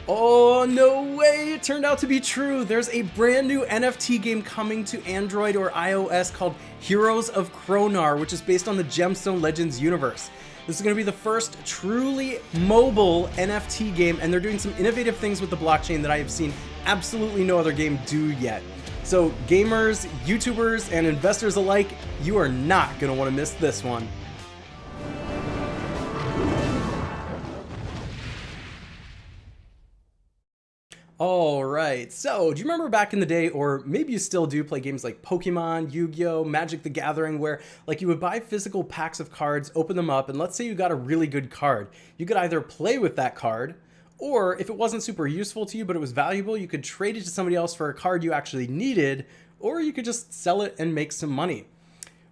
Oh, no way! It turned out to be true. There's a brand new NFT game coming to Android or iOS called Heroes of CHRONAR, which is based on the Gemstone Legends universe. This is going to be the first truly mobile NFT game, and they're doing some innovative things with the blockchain that I have seen absolutely no other game do yet. So gamers, YouTubers, and investors alike, you are not going to want to miss this one. All right, so do you remember back in the day, or maybe you still do, play games like Pokemon, Yu-Gi-Oh, Magic the Gathering, where like you would buy physical packs of cards, open them up, and let's say you got a really good card. You could either play with that card, or if it wasn't super useful to you but it was valuable, you could trade it to somebody else for a card you actually needed, or you could just sell it and make some money.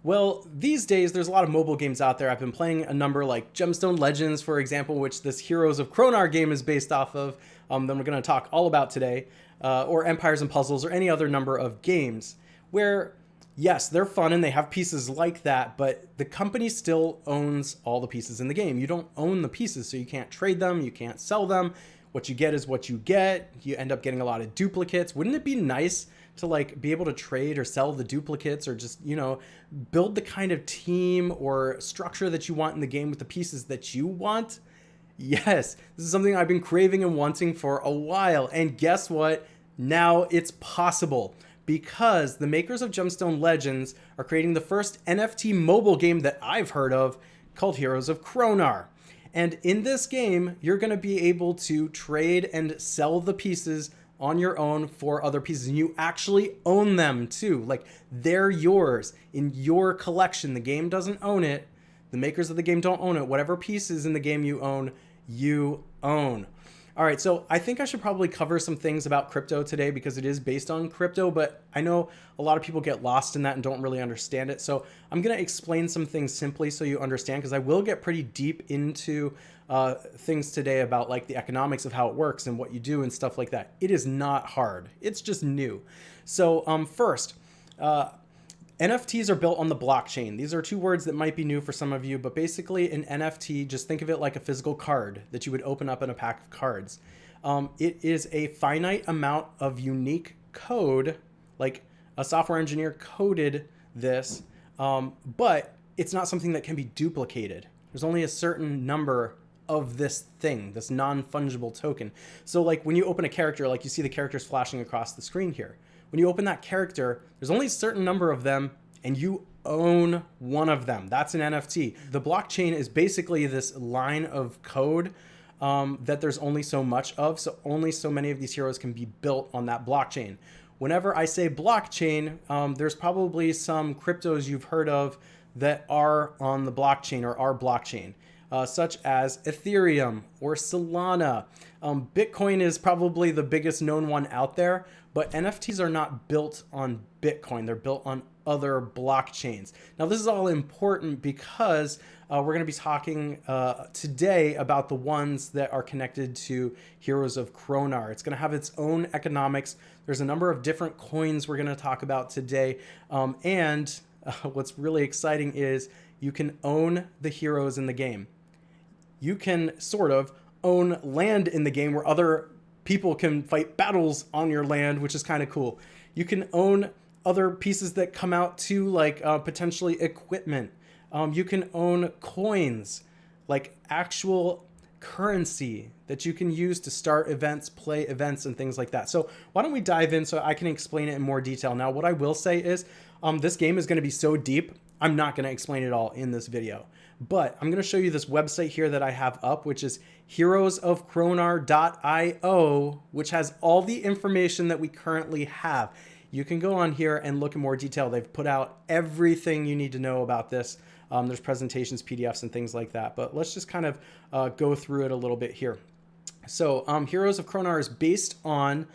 Well, these days, there's a lot of mobile games out there. I've been playing a number like Gemstone Legends, for example, which this Heroes of CHRONAR game is based off of, that we're going to talk all about today, or Empires and Puzzles, or any other number of games, where, yes, they're fun and they have pieces like that, but the company still owns all the pieces in the game. You don't own the pieces, so you can't trade them, you can't sell them. What you get is what you get. You end up getting a lot of duplicates. Wouldn't it be nice to like be able to trade or sell the duplicates, or just, you know, build the kind of team or structure that you want in the game with the pieces that you want? Yes, this is something I've been craving and wanting for a while. And guess what? Now it's possible, because the makers of Gemstone Legends are creating the first NFT mobile game that I've heard of, called Heroes of CHRONAR. And in this game, you're going to be able to trade and sell the pieces on your own for other pieces, and you actually own them too. Like, they're yours in your collection. The game doesn't own it. The makers of the game don't own it. Whatever pieces in the game you own, you own. All right, so I think I should probably cover some things about crypto today, because it is based on crypto, but I know a lot of people get lost in that and don't really understand it. So I'm going to explain some things simply so you understand, because I will get pretty deep into things today about like the economics of how it works and what you do and stuff like that. It is not hard. It's just new. So first, NFTs are built on the blockchain. These are two words that might be new for some of you, but basically an NFT, just think of it like a physical card that you would open up in a pack of cards. It is a finite amount of unique code, like a software engineer coded this, but it's not something that can be duplicated. There's only a certain number of this thing, this non-fungible token. So like when you open a character, like you see the characters flashing across the screen here. When you open that character, there's only a certain number of them, and you own one of them. That's an NFT. The blockchain is basically this line of code that there's only so much of, so only so many of these heroes can be built on that blockchain. Whenever I say blockchain, there's probably some cryptos you've heard of that are on the blockchain or are blockchain. Such as Ethereum or Solana. Bitcoin is probably the biggest known one out there, but NFTs are not built on Bitcoin. They're built on other blockchains. Now, this is all important because we're going to be talking today about the ones that are connected to Heroes of CHRONAR. It's going to have its own economics. There's a number of different coins we're going to talk about today. And what's really exciting is you can own the heroes in the game. You can sort of own land in the game where other people can fight battles on your land, which is kind of cool. You can own other pieces that come out too, like potentially equipment. You can own coins, like actual currency that you can use to start events, play events, and things like that. So why don't we dive in so I can explain it in more detail. Now, what I will say is this game is going to be so deep, I'm not going to explain it all in this video. But I'm going to show you this website here that I have up, which is heroesofchronar.io, which has all the information that we currently have. You can go on here and look in more detail. They've put out everything you need to know about this. There's presentations, PDFs, and things like that. But let's just kind of go through it a little bit here. So Heroes of CHRONAR is based on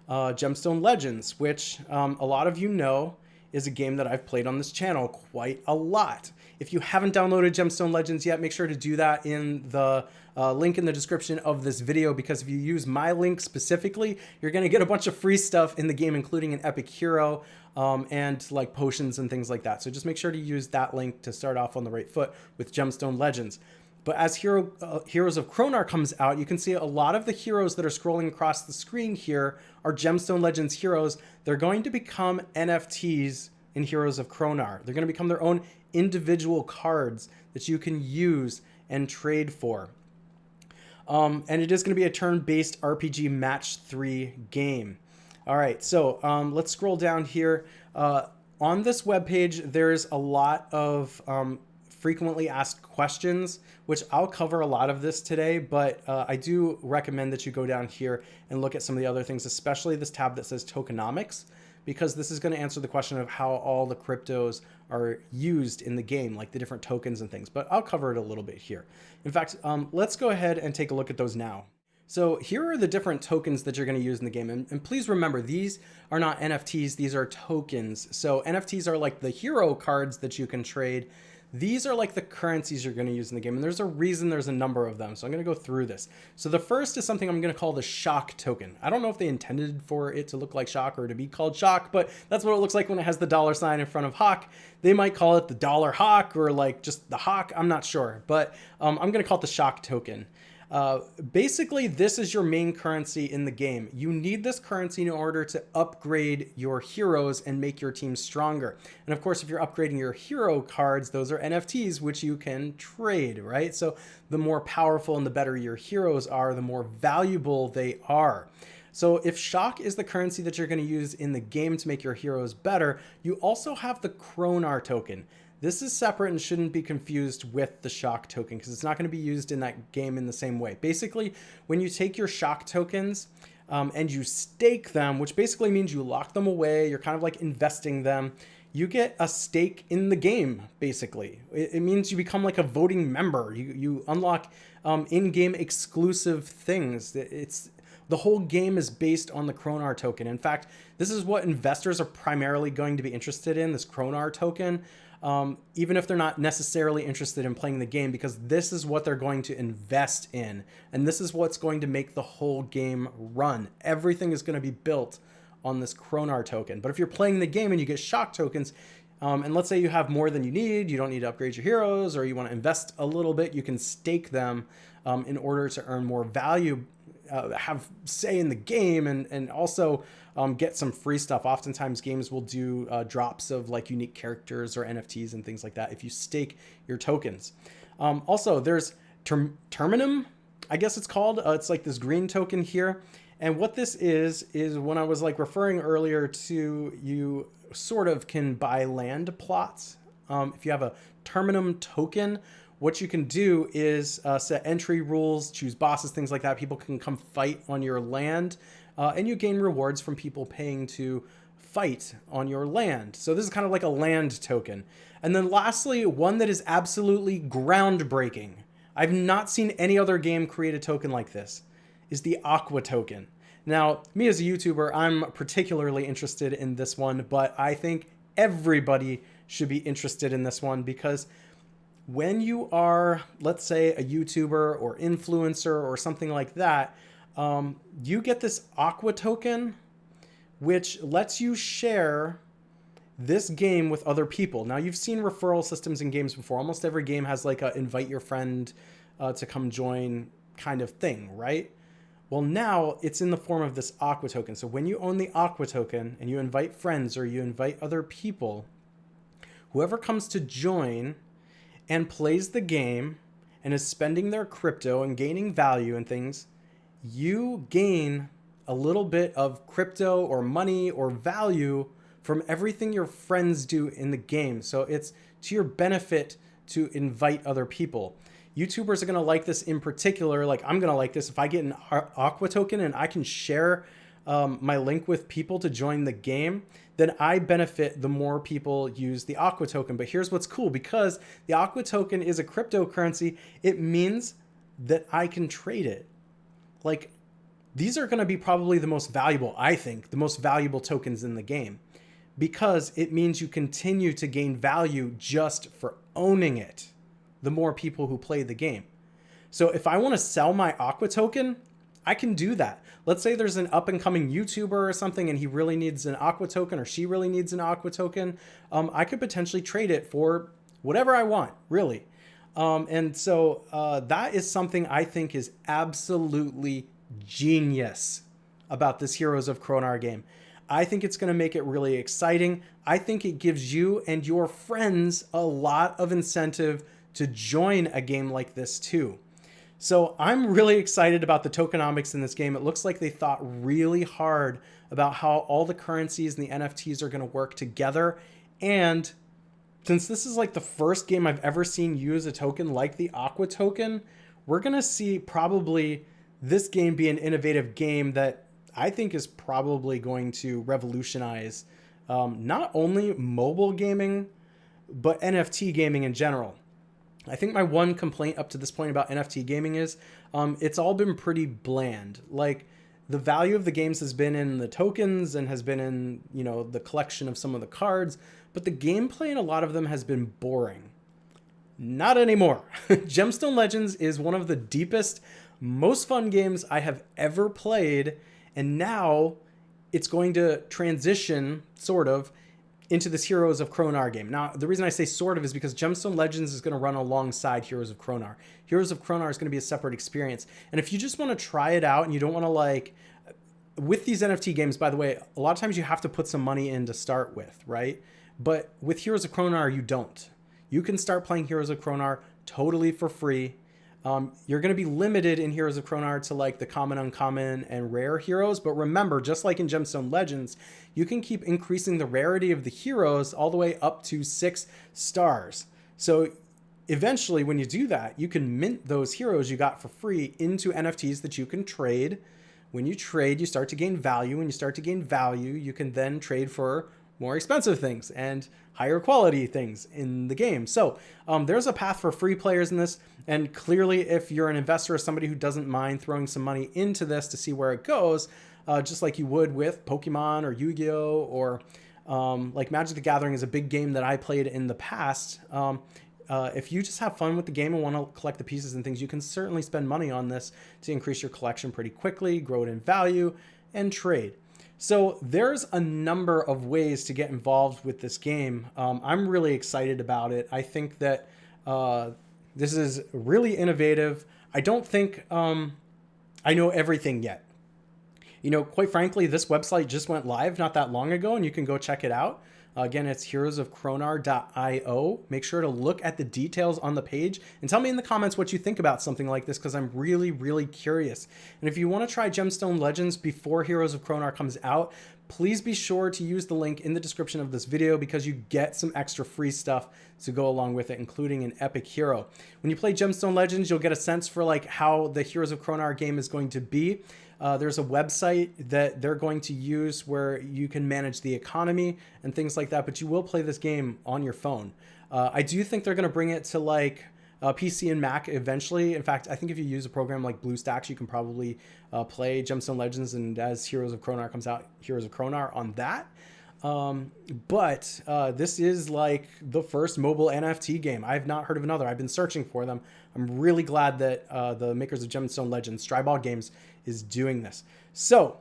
Gemstone Legends, which a lot of you know is a game that I've played on this channel quite a lot. If you haven't downloaded Gemstone Legends yet, make sure to do that in the link in the description of this video, because if you use my link specifically, you're going to get a bunch of free stuff in the game, including an epic hero and like potions and things like that. So just make sure to use that link to start off on the right foot with Gemstone Legends. But as Heroes of CHRONAR comes out, you can see a lot of the heroes that are scrolling across the screen here are Gemstone Legends heroes. They're going to become NFTs in Heroes of CHRONAR. They're going to become their own individual cards that you can use and trade for. And it is going to be a turn-based RPG match 3 game. All right, so let's scroll down here. On this webpage, there's a lot of frequently asked questions, which I'll cover a lot of this today, but I do recommend that you go down here and look at some of the other things, especially this tab that says tokenomics, because this is going to answer the question of how all the cryptos are used in the game, like the different tokens and things, but I'll cover it a little bit here. In fact, let's go ahead and take a look at those now. So here are the different tokens that you're going to use in the game. And please remember, these are not NFTs, these are tokens. So NFTs are like the hero cards that you can trade. These are like the currencies you're going to use in the game. And there's a reason there's a number of them. So I'm going to go through this. So the first is something I'm going to call the shock token. I don't know if they intended for it to look like shock or to be called shock, but that's what it looks like when it has the $ in front of hawk. They might call it the dollar hawk or like just the hawk. I'm not sure, but I'm going to call it the shock token. Basically, this is your main currency in the game. You need this currency in order to upgrade your heroes and make your team stronger. And of course, if you're upgrading your hero cards, those are NFTs, which you can trade, right? So the more powerful and the better your heroes are, the more valuable they are. So if shock is the currency that you're going to use in the game to make your heroes better, you also have the CHRONAR token. This is separate and shouldn't be confused with the shock token because it's not going to be used in that game in the same way. Basically, when you take your shock tokens and you stake them, which basically means you lock them away, you're kind of like investing them, you get a stake in the game, basically. It means you become like a voting member. You unlock in-game exclusive things. The whole game is based on the CHRONAR token. In fact, this is what investors are primarily going to be interested in, this CHRONAR token. Even if they're not necessarily interested in playing the game, because this is what they're going to invest in. And this is what's going to make the whole game run. Everything is going to be built on this CHRONAR token. But if you're playing the game and you get shock tokens, and let's say you have more than you don't need to upgrade your heroes, or you want to invest a little bit, you can stake them in order to earn more value, have say in the game, and also get some free stuff. Oftentimes games will do drops of like unique characters or NFTs and things like that if you stake your tokens. Also, there's Terminum, I guess it's called. It's like this green token here. And what this is when I was like referring earlier to, you sort of can buy land plots. If you have a Terminum token, what you can do is set entry rules, choose bosses, things like that. People can come fight on your land, and you gain rewards from people paying to fight on your land. So this is kind of like a land token. And then lastly, one that is absolutely groundbreaking. I've not seen any other game create a token like this, is the Aqua token. Now, me as a YouTuber, I'm particularly interested in this one, but I think everybody should be interested in this one because when you are, let's say, a YouTuber or influencer or something like that, you get this Aqua token, which lets you share this game with other people. Now, you've seen referral systems in games before. Almost every game has like a invite your friend to come join kind of thing, right? Well, now it's in the form of this Aqua token. So when you own the Aqua token and you invite friends or you invite other people, whoever comes to join and plays the game and is spending their crypto and gaining value and things, you gain a little bit of crypto or money or value from everything your friends do in the game. So it's to your benefit to invite other people. YouTubers are going to like this in particular. Like I'm going to like this if I get an Aqua token and I can share my link with people to join the game, then I benefit the more people use the Aqua token. But here's what's cool, because the Aqua token is a cryptocurrency, it means that I can trade it. Like these are going to be probably the most valuable, I think, the most valuable tokens in the game, because it means you continue to gain value just for owning it, the more people who play the game. So if I want to sell my Aqua token, I can do that. Let's say there's an up and coming YouTuber or something and he really needs an Aqua token or she really needs an Aqua token. I could potentially trade it for whatever I want, really. And so that is something I think is absolutely genius about this Heroes of CHRONAR game. I think it's going to make it really exciting. I think it gives you and your friends a lot of incentive to join a game like this too. So I'm really excited about the tokenomics in this game. It looks like they thought really hard about how all the currencies and the NFTs are going to work together. And since this is like the first game I've ever seen use a token like the Aqua token, we're going to see probably this game be an innovative game that I think is probably going to revolutionize not only mobile gaming, but NFT gaming in general. I think my one complaint up to this point about NFT gaming is it's all been pretty bland. Like, the value of the games has been in the tokens and has been in, you know, the collection of some of the cards, but the gameplay in a lot of them has been boring. Not anymore. Gemstone Legends is one of the deepest, most fun games I have ever played, and now it's going to transition, sort of, into this Heroes of CHRONAR game. Now, the reason I say sort of is because Gemstone Legends is going to run alongside Heroes of CHRONAR. Heroes of CHRONAR is going to be a separate experience. And if you just want to try it out and you don't want to, like, with these NFT games, by the way, a lot of times you have to put some money in to start with, right? But with Heroes of CHRONAR, you don't. You can start playing Heroes of CHRONAR totally for free. You're going to be limited in Heroes of CHRONAR to like the common, uncommon, and rare heroes. But remember, just like in Gemstone Legends, you can keep increasing the rarity of the heroes all the way up to 6 stars. So eventually, when you do that, you can mint those heroes you got for free into NFTs that you can trade. When you trade, you start to gain value. When you start to gain value, you can then trade for more expensive things and higher quality things in the game. So there's a path for free players in this. And clearly, if you're an investor or somebody who doesn't mind throwing some money into this to see where it goes, just like you would with Pokemon or Yu-Gi-Oh! Or like Magic the Gathering is a big game that I played in the past. If you just have fun with the game and want to collect the pieces and things, you can certainly spend money on this to increase your collection pretty quickly, grow it in value, and trade. So there's a number of ways to get involved with this game. I'm really excited about it. I think that this is really innovative. I don't think I know everything yet. You know, quite frankly, this website just went live not that long ago, and you can go check it out. Again, it's heroesofchronar.io. Make sure to look at the details on the page and tell me in the comments what you think about something like this, because I'm really, really curious. And if you want to try Gemstone Legends before Heroes of CHRONAR comes out, please be sure to use the link in the description of this video, because you get some extra free stuff to go along with it, including an epic hero. When you play Gemstone Legends, you'll get a sense for like how the Heroes of CHRONAR game is going to be. There's a website that they're going to use where you can manage the economy and things like that, but you will play this game on your phone. I do think they're going to bring it to like PC and Mac eventually. In fact, I think if you use a program like BlueStacks, you can probably play Gemstone Legends, and as Heroes of CHRONAR comes out, Heroes of CHRONAR on that. But this is like the first mobile NFT game. I've not heard of another. I've been searching for them. I'm really glad that the makers of Gemstone Legends, Stryball Games, is doing this. So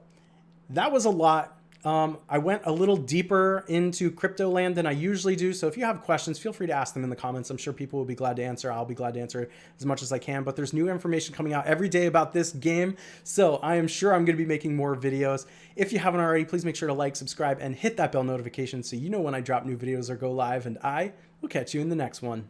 that was a lot. I went a little deeper into crypto land than I usually do. So if you have questions, feel free to ask them in the comments. I'm sure people will be glad to answer. I'll be glad to answer as much as I can. But there's new information coming out every day about this game, so I am sure I'm going to be making more videos. If you haven't already, please make sure to like, subscribe, and hit that bell notification so you know when I drop new videos or go live. And I will catch you in the next one.